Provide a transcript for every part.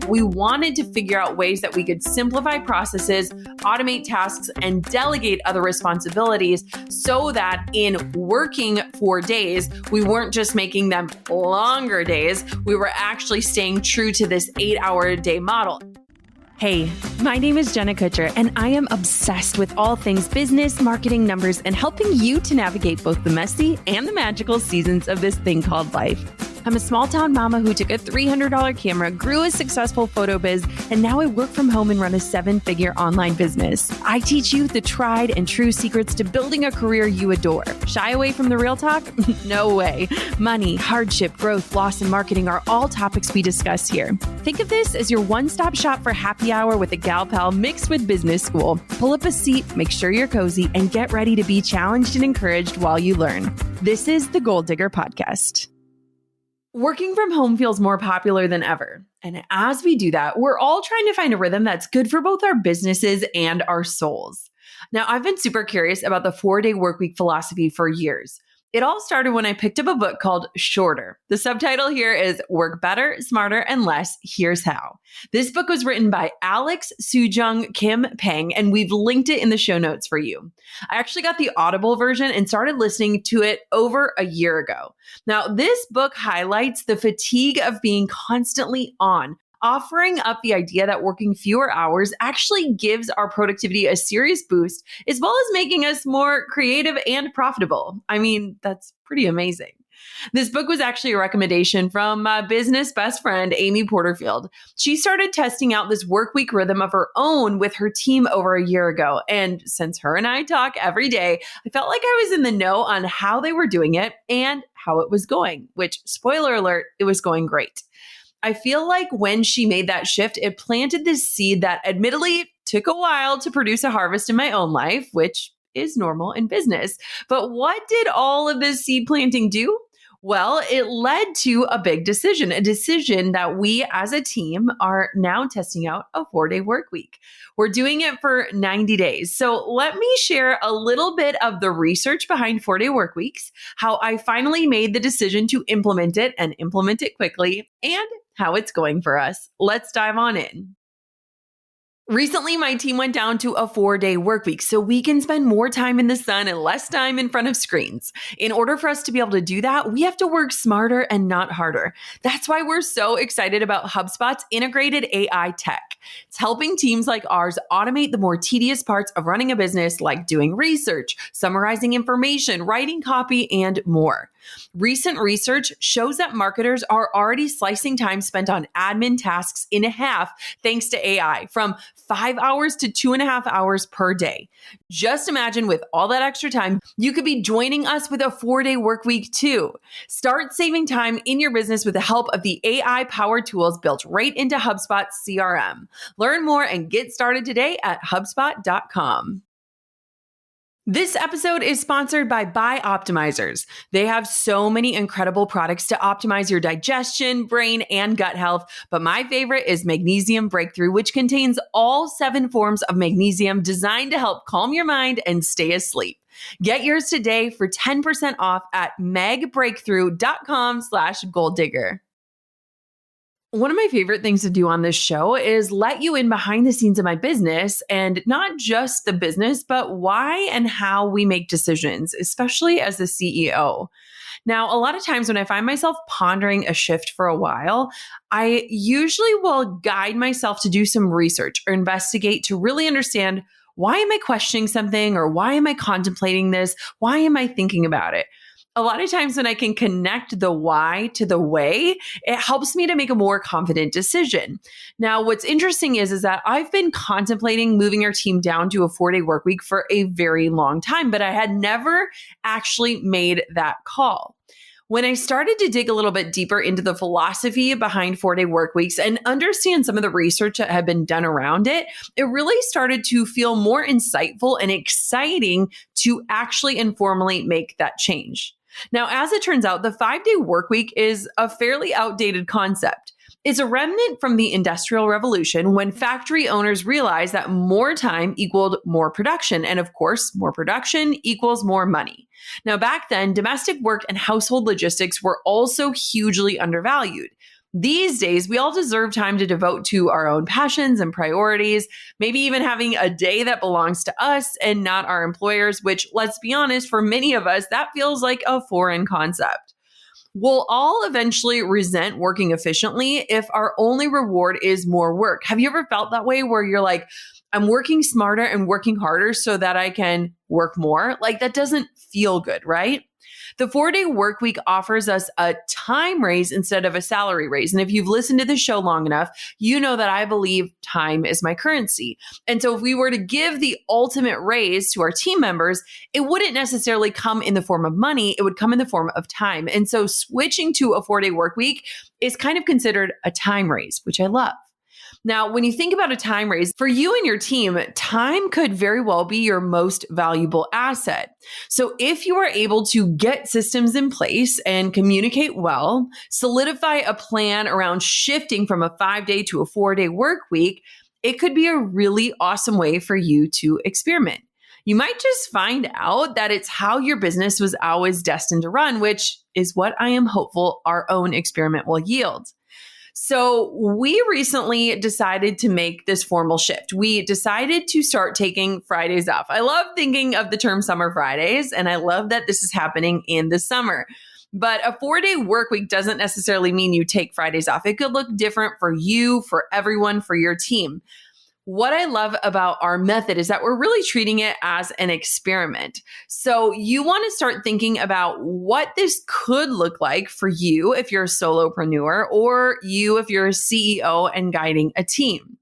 we wanted to figure out ways that we could simplify processes, automate tasks, and delegate other responsibilities so that in working 4 days, we weren't just making them longer days, we were actually staying true to this 8-hour-a-day model. Hey, my name is Jenna Kutcher, and I am obsessed with all things business, marketing, numbers, and helping you to navigate both the messy and the magical seasons of this thing called life. I'm a small town mama who took a $300 camera, grew a successful photo biz, and now I work from home and run a 7-figure online business. I teach you the tried and true secrets to building a career you adore. Shy away from the real talk? No way. Money, hardship, growth, loss, and marketing are all topics we discuss here. Think of this as your one-stop shop for happy hour with a gal pal mixed with business school. Pull up a seat, make sure you're cozy, and get ready to be challenged and encouraged while you learn. This is the Goal Digger Podcast. Working from home feels more popular than ever. And as we do that, we're all trying to find a rhythm that's good for both our businesses and our souls. Now, I've been super curious about the 4-day workweek philosophy for years. It all started when I picked up a book called Shorter. The subtitle here is Work Better, Smarter, and Less. Here's How. This book was written by Alex Soojung-Kim Pang, and we've linked it in the show notes for you. I actually got the Audible version and started listening to it over a year ago. Now, this book highlights the fatigue of being constantly on, offering up the idea that working fewer hours actually gives our productivity a serious boost, as well as making us more creative and profitable. I mean, that's pretty amazing. This book was actually a recommendation from my business best friend, Amy Porterfield. She started testing out this work week rhythm of her own with her team over a year ago. And since her and I talk every day, I felt like I was in the know on how they were doing it and how it was going, which, spoiler alert, it was going great. I feel like when she made that shift, it planted this seed that admittedly took a while to produce a harvest in my own life, which is normal in business. But what did all of this seed planting do? Well, it led to a big decision, a decision that we as a team are now testing out a 4-day work week. We're doing it for 90 days. So let me share a little bit of the research behind 4-day work weeks, how I finally made the decision to implement it and implement it quickly, and how it's going for us. Let's dive on in. Recently, my team went down to a 4-day work week so we can spend more time in the sun and less time in front of screens. In order for us to be able to do that, we have to work smarter and not harder. That's why we're so excited about HubSpot's integrated AI tech. It's helping teams like ours automate the more tedious parts of running a business, like doing research, summarizing information, writing copy, and more. Recent research shows that marketers are already slicing time spent on admin tasks in half thanks to AI, from 5 hours to 2.5 hours per day. Just imagine with all that extra time, you could be joining us with a 4-day work week too. Start saving time in your business with the help of the AI-powered tools built right into HubSpot's CRM. Learn more and get started today at HubSpot.com. This episode is sponsored by Bioptimizers. They have so many incredible products to optimize your digestion, brain, and gut health, but my favorite is Magnesium Breakthrough, which contains all 7 forms of magnesium designed to help calm your mind and stay asleep. Get yours today for 10% off at magbreakthrough.com/goaldigger. One of my favorite things to do on this show is let you in behind the scenes of my business, and not just the business, but why and how we make decisions, especially as the CEO. Now, a lot of times when I find myself pondering a shift for a while, I usually will guide myself to do some research or investigate to really understand, why am I questioning something, or why am I contemplating this? Why am I thinking about it? A lot of times when I can connect the why to the way, it helps me to make a more confident decision. Now, what's interesting is that I've been contemplating moving our team down to a 4-day work week for a very long time, but I had never actually made that call. When I started to dig a little bit deeper into the philosophy behind 4-day work weeks and understand some of the research that had been done around it, it really started to feel more insightful and exciting to actually informally make that change. Now, as it turns out, the 5-day work week is a fairly outdated concept. It's a remnant from the Industrial Revolution, when factory owners realized that more time equaled more production. And of course, more production equals more money. Now, back then, domestic work and household logistics were also hugely undervalued. These days, we all deserve time to devote to our own passions and priorities, maybe even having a day that belongs to us and not our employers, which, let's be honest, for many of us, that feels like a foreign concept. We'll all eventually resent working efficiently if our only reward is more work. Have you ever felt that way where you're like, I'm working smarter and working harder so that I can work more? Like that doesn't feel good, right? The 4-day work week offers us a time raise instead of a salary raise. And if you've listened to the show long enough, you know that I believe time is my currency. And so if we were to give the ultimate raise to our team members, it wouldn't necessarily come in the form of money. It would come in the form of time. And so switching to a 4-day work week is kind of considered a time raise, which I love. Now, when you think about a time raise, for you and your team, time could very well be your most valuable asset. So if you are able to get systems in place and communicate well, solidify a plan around shifting from a 5-day to a 4-day work week, it could be a really awesome way for you to experiment. You might just find out that it's how your business was always destined to run, which is what I am hopeful our own experiment will yield. So we recently decided to make this formal shift. We decided to start taking Fridays off. I love thinking of the term summer Fridays, and I love that this is happening in the summer. But a 4-day work week doesn't necessarily mean you take Fridays off. It could look different for you, for everyone, for your team. What I love about our method is that we're really treating it as an experiment. So you want to start thinking about what this could look like for you if you're a solopreneur or you if you're a CEO and guiding a team.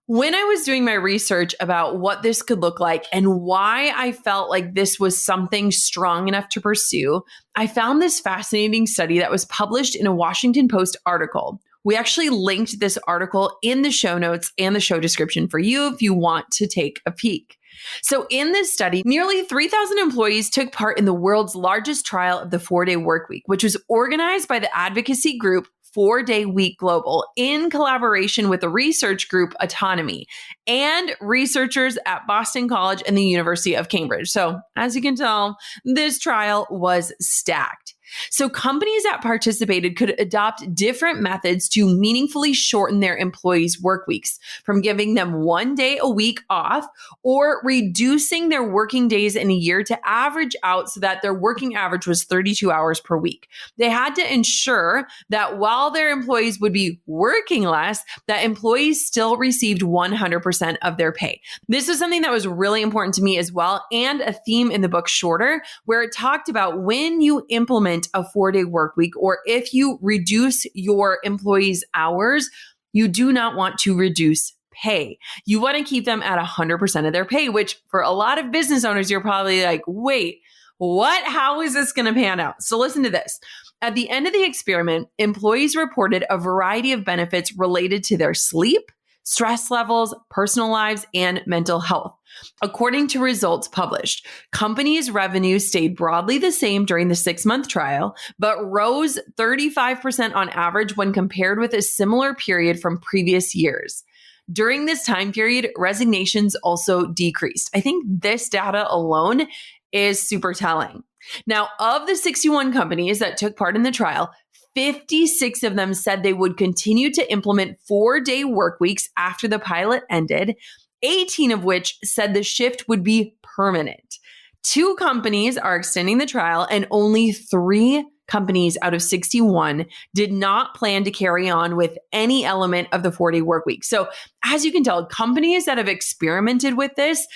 When I was doing my research about what this could look like and why I felt like this was something strong enough to pursue, I found this fascinating study that was published in a Washington Post article. We actually linked this article in the show notes and the show description for you if you want to take a peek. So in this study, nearly 3,000 employees took part in the world's largest trial of the 4-day work week, which was organized by the advocacy group 4-Day Week Global in collaboration with the research group Autonomy and researchers at Boston College and the University of Cambridge. So as you can tell, this trial was stacked. So companies that participated could adopt different methods to meaningfully shorten their employees' work weeks, from giving them 1 day a week off or reducing their working days in a year to average out so that their working average was 32 hours per week. They had to ensure that while their employees would be working less, that employees still received 100% of their pay. This was something that was really important to me as well, and a theme in the book Shorter, where it talked about when you implement a 4-day work week, or if you reduce your employees' hours, you do not want to reduce pay. You want to keep them at 100% of their pay, which for a lot of business owners, you're probably like, wait, what? How is this going to pan out? So listen to this. At the end of the experiment, employees reported a variety of benefits related to their sleep, stress levels, personal lives, and mental health. According to results published, companies' revenue stayed broadly the same during the 6-month trial, but rose 35% on average when compared with a similar period from previous years. During this time period, resignations also decreased. I think this data alone is super telling. Now, of the 61 companies that took part in the trial, 56 of them said they would continue to implement 4-day work weeks after the pilot ended, 18 of which said the shift would be permanent. 2 companies are extending the trial, and only 3 companies out of 61 did not plan to carry on with any element of the 4-day work week. So as you can tell, companies that have experimented with this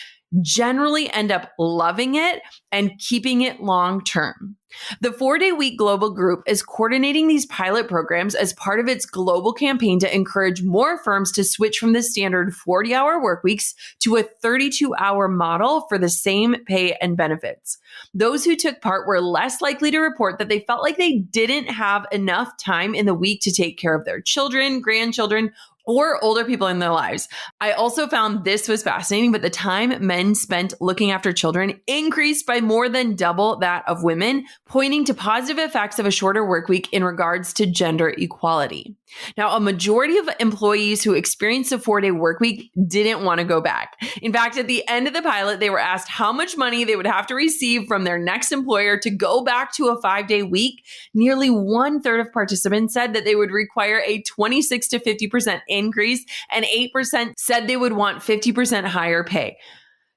generally end up loving it and keeping it long term. The 4-Day Week Global Group is coordinating these pilot programs as part of its global campaign to encourage more firms to switch from the standard 40-hour work weeks to a 32-hour model for the same pay and benefits. Those who took part were less likely to report that they felt like they didn't have enough time in the week to take care of their children, grandchildren, or older people in their lives. I also found this was fascinating, but the time men spent looking after children increased by more than double that of women, pointing to positive effects of a shorter work week in regards to gender equality. Now, a majority of employees who experienced a 4-day work week didn't want to go back. In fact, at the end of the pilot, they were asked how much money they would have to receive from their next employer to go back to a 5-day week. Nearly 1/3 of participants said that they would require a 26 to 50% increase, and 8% said they would want 50% higher pay.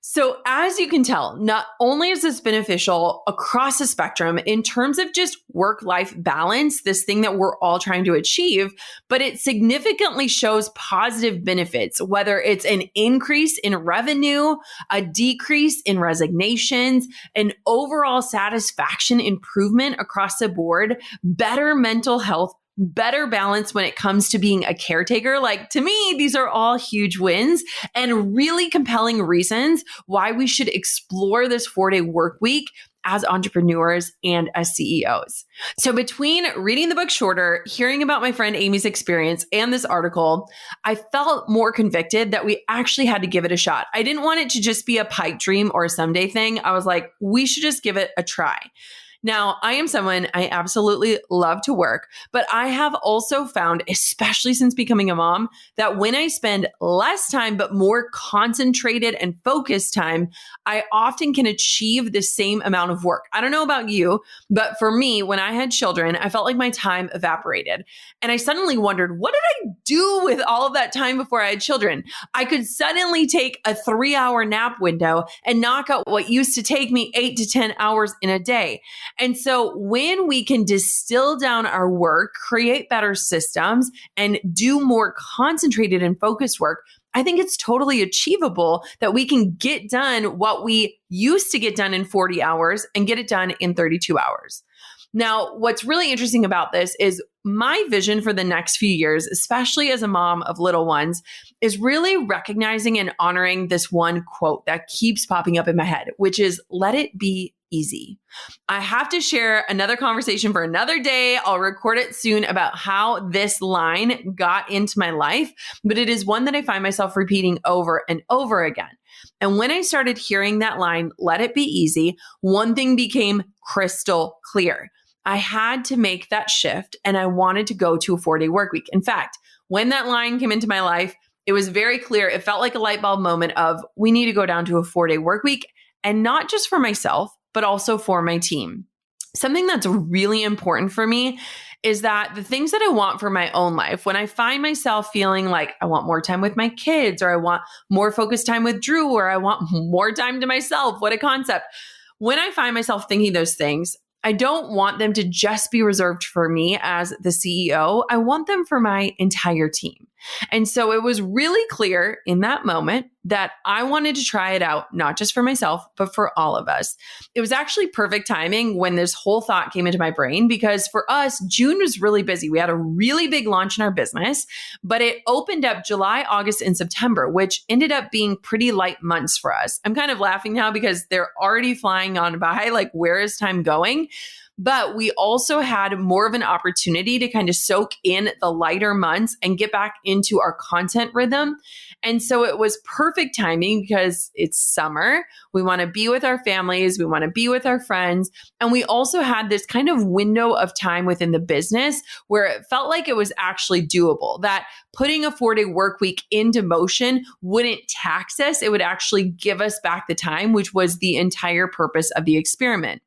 So as you can tell, not only is this beneficial across the spectrum in terms of just work-life balance, this thing that we're all trying to achieve, but it significantly shows positive benefits, whether it's an increase in revenue, a decrease in resignations, an overall satisfaction improvement across the board, better mental health, better balance when it comes to being a caretaker. Like, to me, these are all huge wins and really compelling reasons why we should explore this 4-day work week as entrepreneurs and as CEOs. So between reading the book Shorter, hearing about my friend Amy's experience, and this article, I felt more convicted that we actually had to give it a shot. I didn't want it to just be a pipe dream or a someday thing. I was like, we should just give it a try. Now, I am someone, I absolutely love to work, but I have also found, especially since becoming a mom, that when I spend less time but more concentrated and focused time, I often can achieve the same amount of work. I don't know about you, but for me, when I had children, I felt like my time evaporated. And I suddenly wondered, what did I do with all of that time before I had children? I could suddenly take a 3-hour nap window and knock out what used to take me 8 to 10 hours in a day. And so when we can distill down our work, create better systems, and do more concentrated and focused work, I think it's totally achievable that we can get done what we used to get done in 40 hours and get it done in 32 hours. Now, what's really interesting about this is my vision for the next few years, especially as a mom of little ones, is really recognizing and honoring this one quote that keeps popping up in my head, which is, let it be easy. I have to share another conversation for another day. I'll record it soon about how this line got into my life, but it is one that I find myself repeating over and over again. And when I started hearing that line, let it be easy, one thing became crystal clear. I had to make that shift, and I wanted to go to a 4-day work week. In fact, when that line came into my life, it was very clear. It felt like a light bulb moment of, we need to go down to a 4-day work week, and not just for myself, but also for my team. Something that's really important for me is that the things that I want for my own life, when I find myself feeling like I want more time with my kids, or I want more focused time with Drew, or I want more time to myself, what a concept. When I find myself thinking those things, I don't want them to just be reserved for me as the CEO. I want them for my entire team. And so it was really clear in that moment that I wanted to try it out, not just for myself, but for all of us. It was actually perfect timing when this whole thought came into my brain, because for us, June was really busy. We had a really big launch in our business, but it opened up July, August, and September, which ended up being pretty light months for us. I'm kind of laughing now because they're already flying on by, like, where is time going? But we also had more of an opportunity to kind of soak in the lighter months and get back into our content rhythm. And so it was perfect timing because it's summer. We want to be with our families. We want to be with our friends. And we also had this kind of window of time within the business where it felt like it was actually doable, that putting a 4-day work week into motion wouldn't tax us. It would actually give us back the time, which was the entire purpose of the experiment.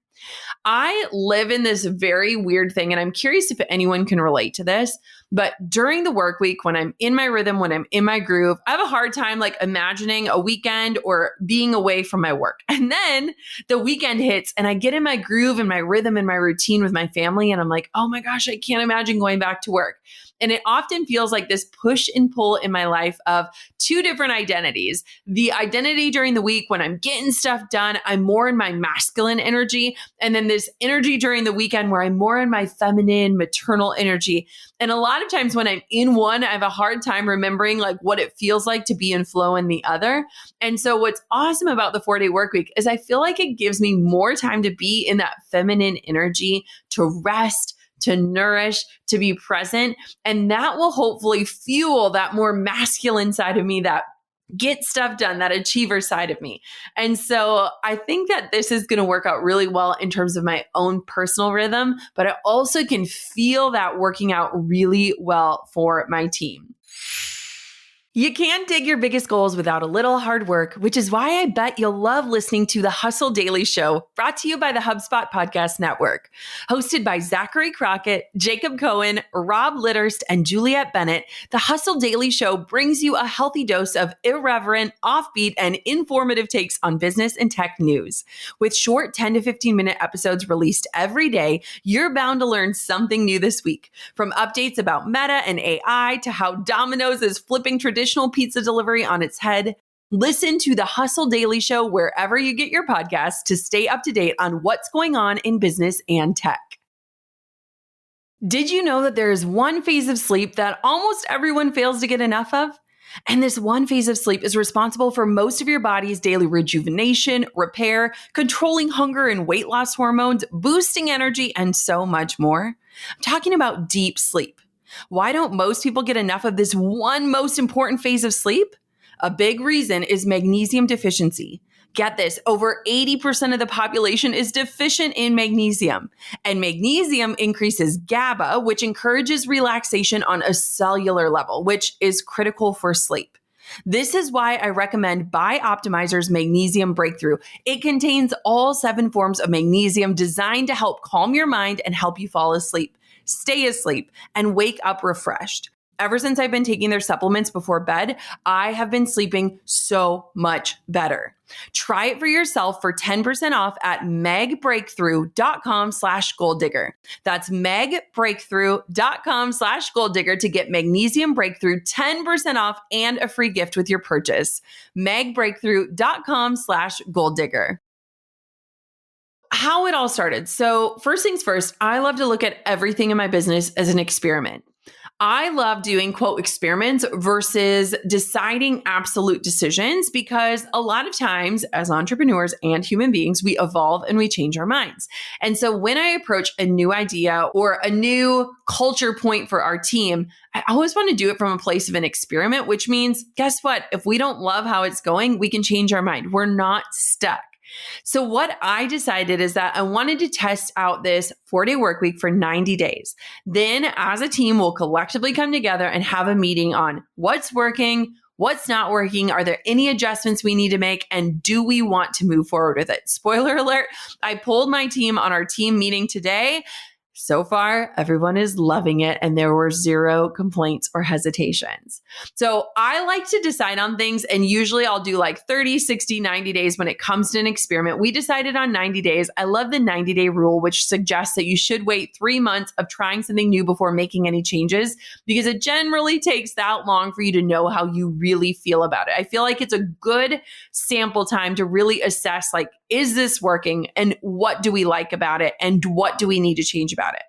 I live in this very weird thing, and I'm curious if anyone can relate to this, but during the work week, when I'm in my rhythm, when I'm in my groove, I have a hard time like imagining a weekend or being away from my work. And then the weekend hits and I get in my groove and my rhythm and my routine with my family, and I'm like, oh my gosh, I can't imagine going back to work. And it often feels like this push and pull in my life of two different identities. The identity during the week when I'm getting stuff done, I'm more in my masculine energy. And then this energy during the weekend where I'm more in my feminine, maternal energy. And a lot of times when I'm in one, I have a hard time remembering like what it feels like to be in flow in the other. And so what's awesome about the 4-day work week is I feel like it gives me more time to be in that feminine energy, to rest, to nourish, to be present. And that will hopefully fuel that more masculine side of me that get stuff done, that achiever side of me. And so I think that this is going to work out really well in terms of my own personal rhythm, but I also can feel that working out really well for my team. You can't dig your biggest goals without a little hard work, which is why I bet you'll love listening to the Hustle Daily Show, brought to you by the HubSpot Podcast Network. Hosted by Zachary Crockett, Jacob Cohen, Rob Litterst, and Juliet Bennett, the Hustle Daily Show brings you a healthy dose of irreverent, offbeat, and informative takes on business and tech news. With short 10 to 15-minute episodes released every day, you're bound to learn something new this week. From updates about Meta and AI to how Domino's is flipping traditional pizza delivery on its head. Listen to the Hustle Daily Show wherever you get your podcasts to stay up to date on what's going on in business and tech. Did you know that there is one phase of sleep that almost everyone fails to get enough of? And this one phase of sleep is responsible for most of your body's daily rejuvenation, repair, controlling hunger and weight loss hormones, boosting energy, and so much more. I'm talking about deep sleep. Why don't most people get enough of this one most important phase of sleep? A big reason is magnesium deficiency. Get this, over 80% of the population is deficient in magnesium. And magnesium increases GABA, which encourages relaxation on a cellular level, which is critical for sleep. This is why I recommend Bioptimizer's Magnesium Breakthrough. It contains all 7 forms of magnesium designed to help calm your mind and help you fall asleep, stay asleep, and wake up refreshed. Ever since I've been taking their supplements before bed, I have been sleeping so much better. Try it for yourself for 10% off at megbreakthrough.com/goaldigger. That's megbreakthrough.com/goaldigger to get Magnesium Breakthrough 10% off and a free gift with your purchase. megbreakthrough.com/goaldigger. How it all started. So first things first, I love to look at everything in my business as an experiment. I love doing quote experiments versus deciding absolute decisions because a lot of times as entrepreneurs and human beings, we evolve and we change our minds. And so when I approach a new idea or a new culture point for our team, I always want to do it from a place of an experiment, which means guess what? If we don't love how it's going, we can change our mind. We're not stuck. So what I decided is that I wanted to test out this 4-day work week for 90 days. Then as a team, we'll collectively come together and have a meeting on what's working, what's not working, are there any adjustments we need to make, and do we want to move forward with it? Spoiler alert, I polled my team on our team meeting today. So far, everyone is loving it and there were 0 complaints or hesitations. So I like to decide on things and usually I'll do like 30, 60, 90 days when it comes to an experiment. We decided on 90 days. I love the 90-day rule, which suggests that you should wait 3 months of trying something new before making any changes because it generally takes that long for you to know how you really feel about it. I feel like it's a good sample time to really assess like, is this working and what do we like about it and what do we need to change about it?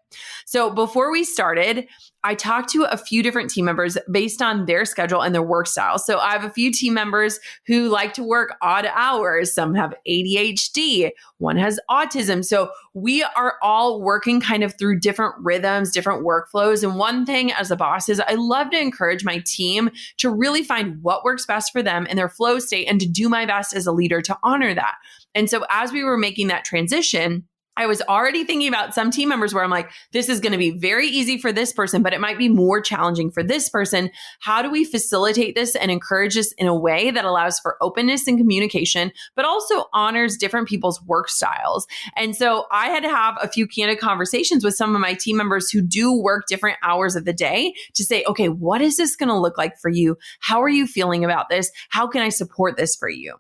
So before we started, I talked to a few different team members based on their schedule and their work style. So I have a few team members who like to work odd hours. Some have ADHD. One has autism. So we are all working kind of through different rhythms, different workflows. And one thing as a boss is I love to encourage my team to really find what works best for them in their flow state and to do my best as a leader to honor that. And so as we were making that transition, I was already thinking about some team members where I'm like, this is going to be very easy for this person, but it might be more challenging for this person. How do we facilitate this and encourage this in a way that allows for openness and communication, but also honors different people's work styles? And so I had to have a few candid conversations with some of my team members who do work different hours of the day to say, okay, what is this going to look like for you? How are you feeling about this? How can I support this for you?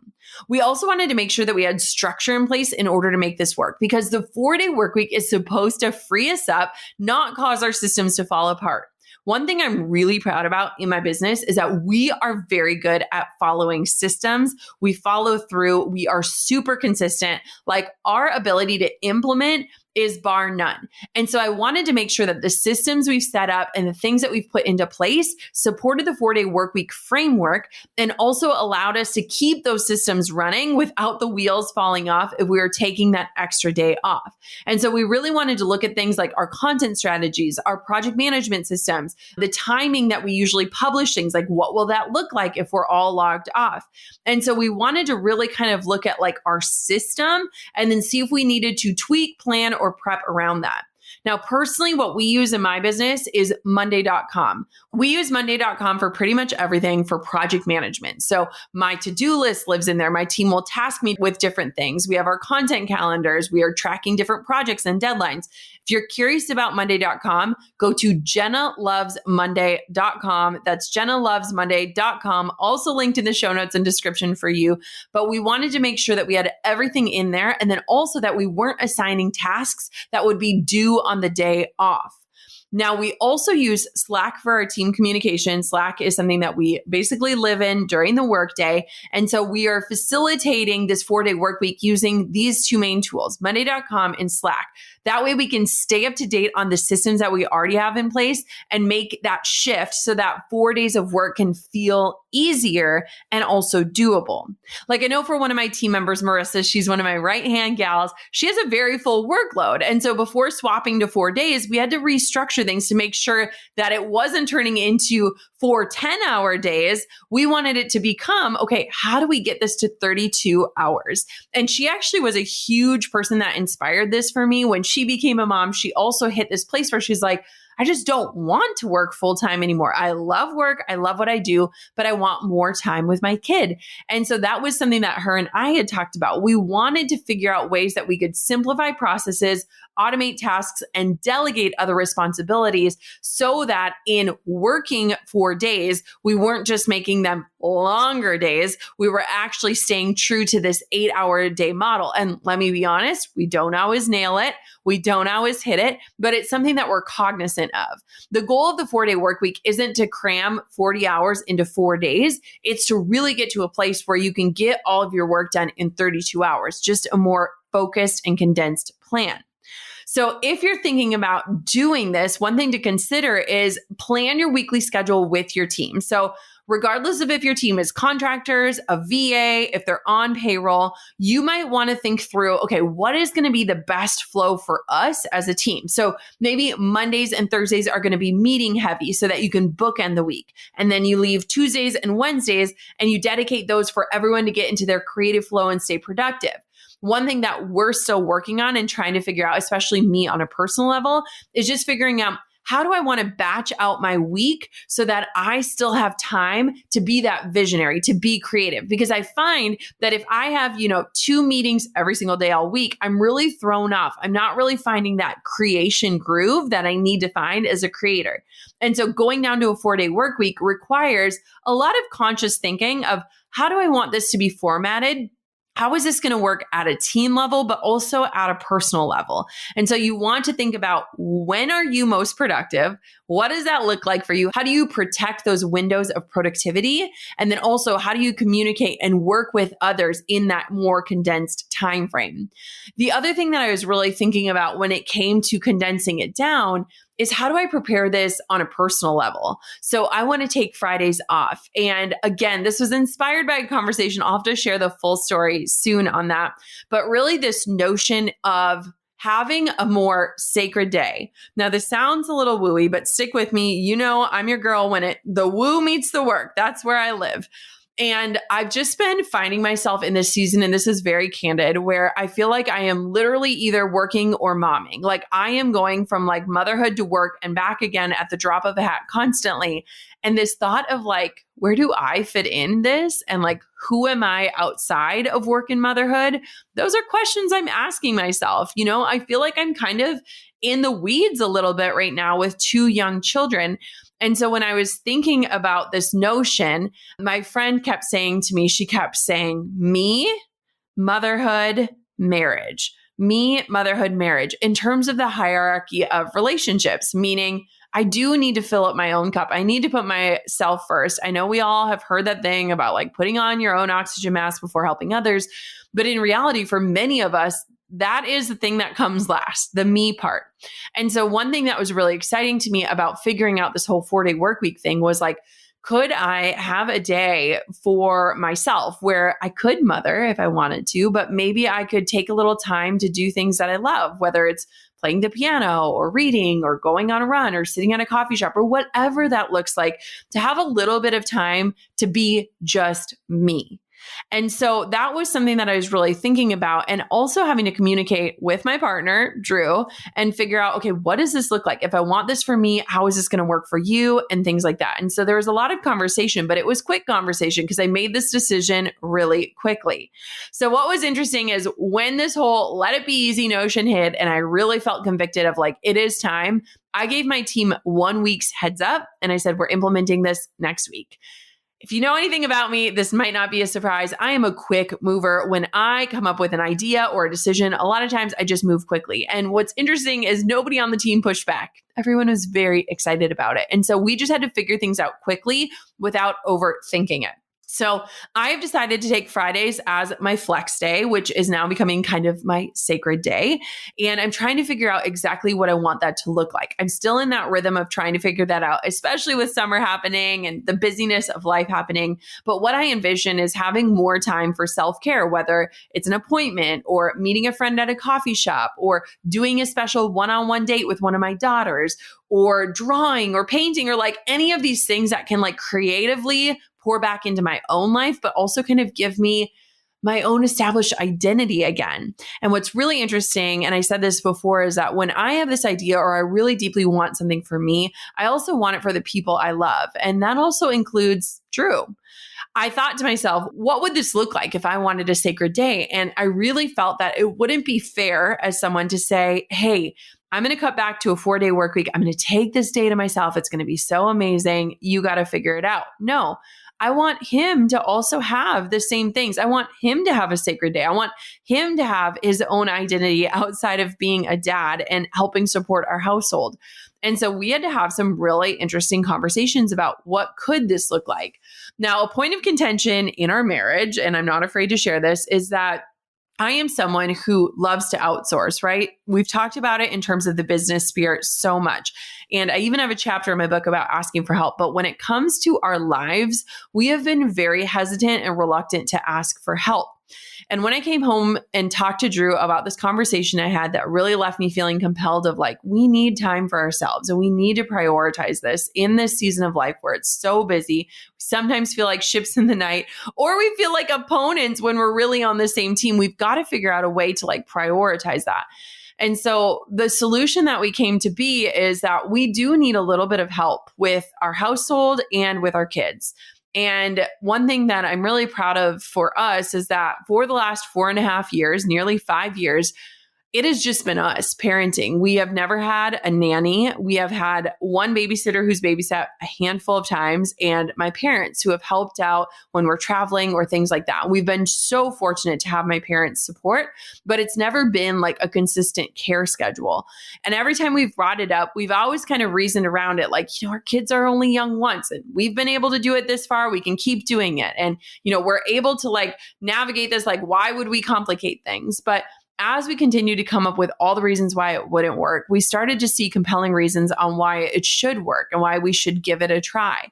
We also wanted to make sure that we had structure in place in order to make this work because the 4-day work week is supposed to free us up, not cause our systems to fall apart. One thing I'm really proud about in my business is that we are very good at following systems. We follow through. We are super consistent. Like our ability to implement is bar none. And so I wanted to make sure that the systems we've set up and the things that we've put into place supported the 4-day work week framework and also allowed us to keep those systems running without the wheels falling off if we were taking that extra day off. And so we really wanted to look at things like our content strategies, our project management systems, the timing that we usually publish things, like what will that look like if we're all logged off? And so we wanted to really kind of look at like our system and then see if we needed to tweak, plan, or prep around that. Now, personally, what we use in my business is Monday.com. We use Monday.com for pretty much everything for project management. So my to-do list lives in there. My team will task me with different things. We have our content calendars. We are tracking different projects and deadlines. If you're curious about Monday.com, go to JennaLovesMonday.com. That's JennaLovesMonday.com. Also linked in the show notes and description for you. But we wanted to make sure that we had everything in there and then also that we weren't assigning tasks that would be due on the day off. Now, we also use Slack for our team communication. Slack is something that we basically live in during the workday. And so we are facilitating this 4-day work week using these two main tools, Monday.com and Slack. That way we can stay up to date on the systems that we already have in place and make that shift so that 4 days of work can feel easier and also doable. Like I know for one of my team members, Marissa, she's one of my right-hand gals. She has a very full workload. And so before swapping to 4 days, we had to restructure things to make sure that it wasn't turning into 4 10-hour days. We wanted it to become, okay, how do we get this to 32 hours? And she actually was a huge person that inspired this for me. When she became a mom, she also hit this place where she's like, I just don't want to work full time anymore. I love work. I love what I do, but I want more time with my kid. And so that was something that her and I had talked about. We wanted to figure out ways that we could simplify processes, automate tasks, and delegate other responsibilities so that in working 4 days, we weren't just making them longer days. We were actually staying true to this 8-hour day model. And let me be honest, we don't always nail it. We don't always hit it, but it's something that we're cognizant of. The goal of the 4-day work week isn't to cram 40 hours into 4 days. It's to really get to a place where you can get all of your work done in 32 hours, just a more focused and condensed plan. So if you're thinking about doing this, one thing to consider is plan your weekly schedule with your team. So regardless of if your team is contractors, a VA, if they're on payroll, you might want to think through, okay, what is going to be the best flow for us as a team? So maybe Mondays and Thursdays are going to be meeting heavy so that you can bookend the week. And then you leave Tuesdays and Wednesdays and you dedicate those for everyone to get into their creative flow and stay productive. One thing that we're still working on and trying to figure out, especially me on a personal level, is just figuring out, how do I want to batch out my week so that I still have time to be that visionary, to be creative? Because I find that if I have, 2 meetings every single day all week, I'm really thrown off. I'm not really finding that creation groove that I need to find as a creator. And so going down to a 4-day work week requires a lot of conscious thinking of, how do I want this to be formatted? How is this going to work at a team level, but also at a personal level? And so you want to think about, when are you most productive? What does that look like for you? How do you protect those windows of productivity? And then also, how do you communicate and work with others in that more condensed time frame? The other thing that I was really thinking about when it came to condensing it down is, how do I prepare this on a personal level? So I want to take Fridays off. And again, this was inspired by a conversation. I'll have to share the full story soon on that. But really this notion of having a more sacred day. Now, this sounds a little wooey, but stick with me. I'm your girl when the woo meets the work. That's where I live. And I've just been finding myself in this season, and this is very candid, where I feel like I am literally either working or momming. Like I am going from like motherhood to work and back again at the drop of a hat constantly. And this thought of like, where do I fit in this? And like, who am I outside of work and motherhood? Those are questions I'm asking myself. I feel like I'm kind of in the weeds a little bit right now with 2 young children. And so when I was thinking about this notion, my friend kept saying to me, she kept saying, me, motherhood, marriage, me, motherhood, marriage, in terms of the hierarchy of relationships, meaning I do need to fill up my own cup. I need to put myself first. I know we all have heard that thing about like putting on your own oxygen mask before helping others. But in reality, for many of us, that is the thing that comes last, the me part. And so one thing that was really exciting to me about figuring out this whole 4-day work week thing was like, could I have a day for myself where I could mother if I wanted to, but maybe I could take a little time to do things that I love, whether it's playing the piano or reading or going on a run or sitting at a coffee shop or whatever that looks like, to have a little bit of time to be just me. And so that was something that I was really thinking about, and also having to communicate with my partner, Drew, and figure out, okay, what does this look like? If I want this for me, how is this going to work for you? And things like that. And so there was a lot of conversation, but it was quick conversation because I made this decision really quickly. So what was interesting is when this whole let it be easy notion hit, and I really felt convicted of like, it is time, I gave my team 1 week's heads up and I said, we're implementing this next week. If you know anything about me, this might not be a surprise. I am a quick mover. When I come up with an idea or a decision, a lot of times I just move quickly. And what's interesting is nobody on the team pushed back. Everyone was very excited about it. And so we just had to figure things out quickly without overthinking it. So I have decided to take Fridays as my flex day, which is now becoming kind of my sacred day. And I'm trying to figure out exactly what I want that to look like. I'm still in that rhythm of trying to figure that out, especially with summer happening and the busyness of life happening. But what I envision is having more time for self-care, whether it's an appointment or meeting a friend at a coffee shop or doing a special one-on-one date with one of my daughters or drawing or painting or like any of these things that can like creatively pour back into my own life, but also kind of give me my own established identity again. And what's really interesting, and I said this before, is that when I have this idea or I really deeply want something for me, I also want it for the people I love. And that also includes Drew. I thought to myself, what would this look like if I wanted a sacred day? And I really felt that it wouldn't be fair as someone to say, hey, I'm going to cut back to a 4-day work week. I'm going to take this day to myself. It's going to be so amazing. You got to figure it out. No, I want him to also have the same things. I want him to have a sacred day. I want him to have his own identity outside of being a dad and helping support our household. And so we had to have some really interesting conversations about what could this look like. Now, a point of contention in our marriage, and I'm not afraid to share this, is that I am someone who loves to outsource, right? We've talked about it in terms of the business spirit so much. And I even have a chapter in my book about asking for help. But when it comes to our lives, we have been very hesitant and reluctant to ask for help. And when I came home and talked to Drew about this conversation I had that really left me feeling compelled of like, we need time for ourselves and we need to prioritize this in this season of life where it's so busy. We sometimes feel like ships in the night, or we feel like opponents when we're really on the same team. We've got to figure out a way to like prioritize that. And so the solution that we came to be is that we do need a little bit of help with our household and with our kids. And one thing that I'm really proud of for us is that for the last 4.5 years, nearly 5 years, it has just been us parenting. We have never had a nanny. We have had one babysitter who's babysat a handful of times, and my parents who have helped out when we're traveling or things like that. We've been so fortunate to have my parents' support, but it's never been like a consistent care schedule. And every time we've brought it up, we've always kind of reasoned around it like, our kids are only young once and we've been able to do it this far. We can keep doing it. And, we're able to like navigate this. Like, why would we complicate things? But as we continue to come up with all the reasons why it wouldn't work, we started to see compelling reasons on why it should work and why we should give it a try.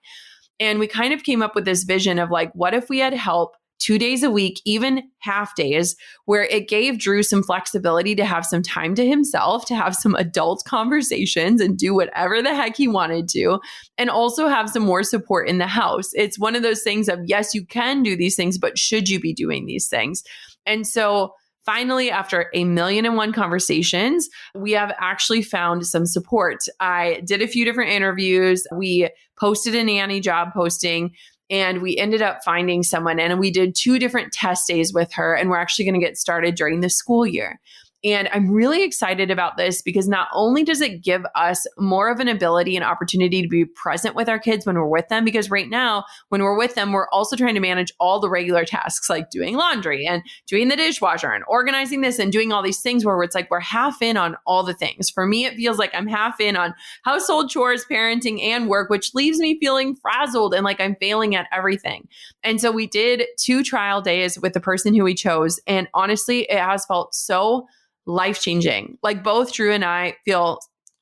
And we kind of came up with this vision of like, what if we had help 2 days a week, even half days, where it gave Drew some flexibility to have some time to himself, to have some adult conversations and do whatever the heck he wanted to, and also have some more support in the house. It's one of those things of, yes, you can do these things, but should you be doing these things? And so finally, after 1,000,001 conversations, we have actually found some support. I did a few different interviews. We posted a nanny job posting, and we ended up finding someone. And we did 2 different test days with her, and we're actually going to get started during the school year. And I'm really excited about this because not only does it give us more of an ability and opportunity to be present with our kids when we're with them, because right now when we're with them, we're also trying to manage all the regular tasks like doing laundry and doing the dishwasher and organizing this and doing all these things where it's like we're half in on all the things. For me, it feels like I'm half in on household chores, parenting, and work, which leaves me feeling frazzled and like I'm failing at everything. And so we did 2 trial days with the person who we chose. And honestly, it has felt so life-changing. Like both Drew and I feel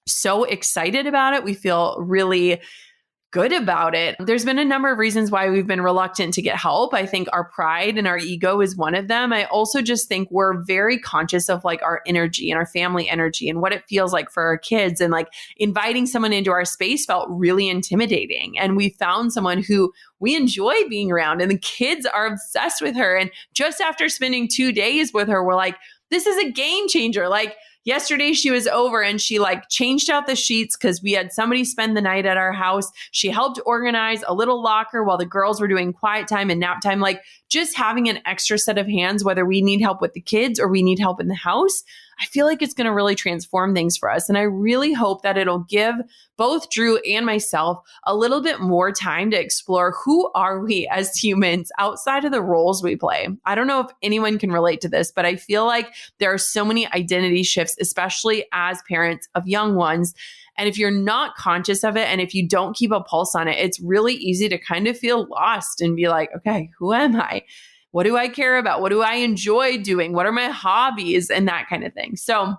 so excited about it. We feel really good about it. There's been a number of reasons why we've been reluctant to get help. I think our pride and our ego is one of them. I also just think we're very conscious of like our energy and our family energy and what it feels like for our kids. And like inviting someone into our space felt really intimidating. And we found someone who we enjoy being around and the kids are obsessed with her. And just after spending 2 days with her, we're like, this is a game changer. Like, yesterday she was over and she like changed out the sheets because we had somebody spend the night at our house. She helped organize a little locker while the girls were doing quiet time and nap time. Like just having an extra set of hands, whether we need help with the kids or we need help in the house, I feel like it's going to really transform things for us. And I really hope that it'll give both Drew and myself a little bit more time to explore who are we as humans outside of the roles we play. I don't know if anyone can relate to this, but I feel like there are so many identity shifts, especially as parents of young ones. And if you're not conscious of it, and if you don't keep a pulse on it, it's really easy to kind of feel lost and be like, okay, who am I? What do I care about? What do I enjoy doing? What are my hobbies? And that kind of thing. So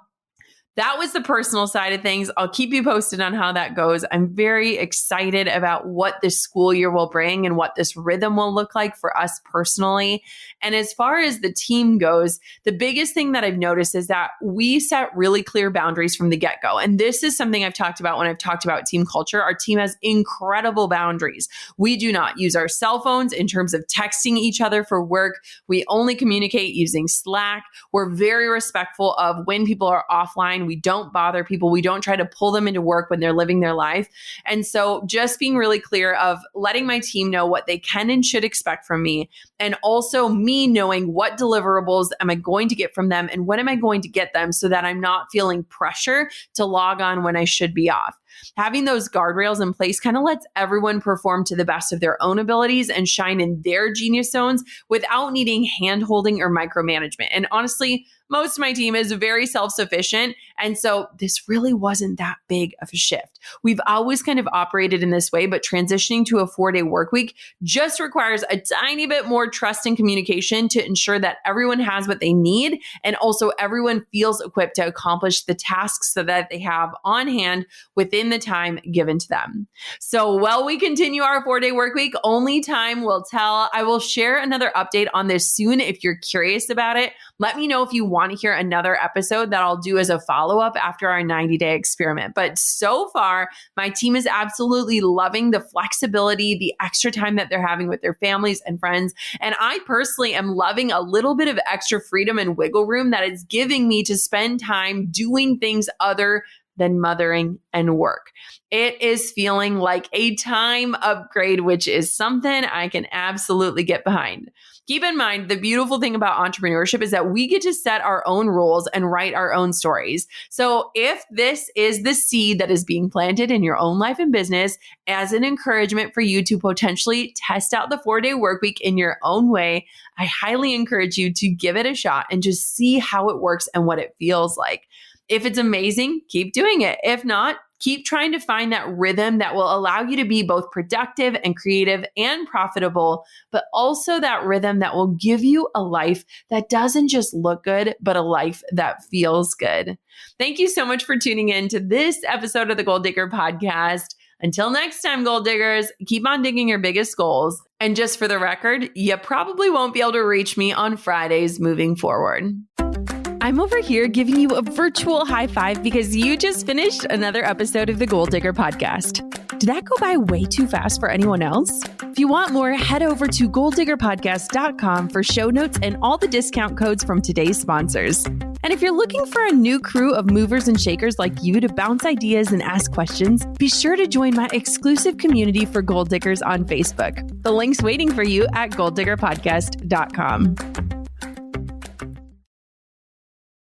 that was the personal side of things. I'll keep you posted on how that goes. I'm very excited about what this school year will bring and what this rhythm will look like for us personally. And as far as the team goes, the biggest thing that I've noticed is that we set really clear boundaries from the get-go. And this is something I've talked about when I've talked about team culture. Our team has incredible boundaries. We do not use our cell phones in terms of texting each other for work. We only communicate using Slack. We're very respectful of when people are offline. We don't bother people. We don't try to pull them into work when they're living their life. And so just being really clear of letting my team know what they can and should expect from me. And also me knowing what deliverables am I going to get from them and when am I going to get them so that I'm not feeling pressure to log on when I should be off. Having those guardrails in place kind of lets everyone perform to the best of their own abilities and shine in their genius zones without needing hand-holding or micromanagement. And honestly, most of my team is very self-sufficient. And so this really wasn't that big of a shift. We've always kind of operated in this way, but transitioning to a 4-day work week just requires a tiny bit more trust and communication to ensure that everyone has what they need. And also everyone feels equipped to accomplish the tasks so that they have on hand within the time given to them. So while we continue our 4-day work week, only time will tell. I will share another update on this soon. If you're curious about it, let me know if you want to hear another episode that I'll do as a follow-up after our 90-day experiment. But so far, my team is absolutely loving the flexibility, the extra time that they're having with their families and friends. And I personally am loving a little bit of extra freedom and wiggle room that it's giving me to spend time doing things other than mothering and work. It is feeling like a time upgrade, which is something I can absolutely get behind. Keep in mind, the beautiful thing about entrepreneurship is that we get to set our own rules and write our own stories. So if this is the seed that is being planted in your own life and business as an encouragement for you to potentially test out the 4-day work week in your own way, I highly encourage you to give it a shot and just see how it works and what it feels like. If it's amazing, keep doing it. If not, keep trying to find that rhythm that will allow you to be both productive and creative and profitable, but also that rhythm that will give you a life that doesn't just look good, but a life that feels good. Thank you so much for tuning in to this episode of the Goal Digger Podcast. Until next time, Goal Diggers, keep on digging your biggest goals. And just for the record, you probably won't be able to reach me on Fridays moving forward. I'm over here giving you a virtual high five because you just finished another episode of the Goal Digger Podcast. Did that go by way too fast for anyone else? If you want more, head over to goaldiggerpodcast.com for show notes and all the discount codes from today's sponsors. And if you're looking for a new crew of movers and shakers like you to bounce ideas and ask questions, be sure to join my exclusive community for Goal Diggers on Facebook. The link's waiting for you at goaldiggerpodcast.com.